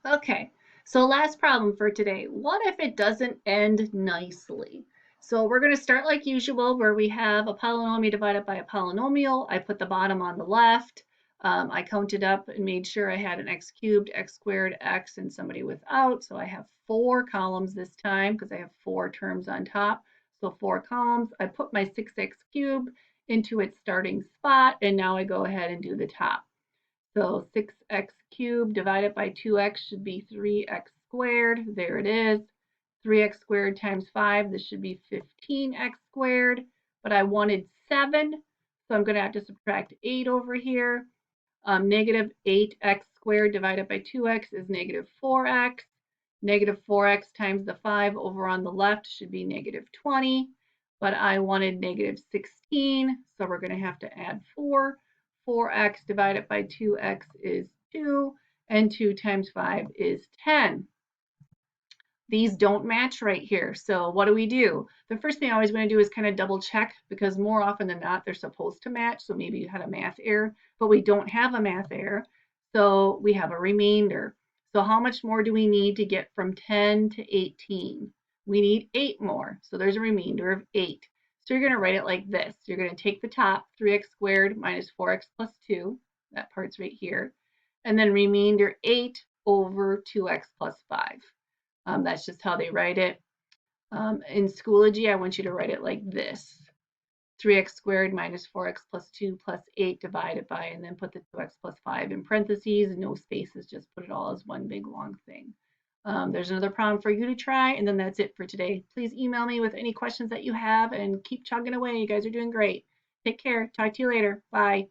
Okay, so last problem for today. What if it doesn't end nicely? So we're going to start like usual, where we have a polynomial divided by a polynomial. I put the bottom on the left. I counted up and made sure I had an x cubed, x squared, x, and somebody without. So I have four columns this time because I have four terms on top. So four columns. I put my 6x cubed into its starting spot, and now I go ahead and do the top. So 6x cubed divided by 2x should be 3x squared. There it is. 3x squared times 5, this should be 15x squared. But I wanted 7, so I'm going to have to subtract 8 over here. Negative 8x squared divided by 2x is negative 4x. Negative 4x times the 5 over on the left should be negative 20. But I wanted negative 16, so we're going to have to add 4. 4x divided by 2x is 2, and 2 times 5 is 10. These don't match right here. So what do? The first thing I always want to do is kind of double check because more often than not, they're supposed to match. So maybe you had a math error, but we don't have a math error. So we have a remainder. So how much more do we need to get from 10 to 18? We need 8 more. So there's a remainder of 8. So you're going to write it like this. You're going to take the top, 3x squared minus 4x plus 2. That part's right here. And then remainder 8 over 2x plus 5. That's just how they write it. In Schoology, I want you to write it like this. 3x squared minus 4x plus 2 plus 8 divided by, and then put the 2x plus 5 in parentheses, no spaces, just put it all as one big long thing. There's another problem for you to try, and then that's it for today. Please email me with any questions that you have and keep chugging away. You guys are doing great. Take care. Talk to you later. Bye.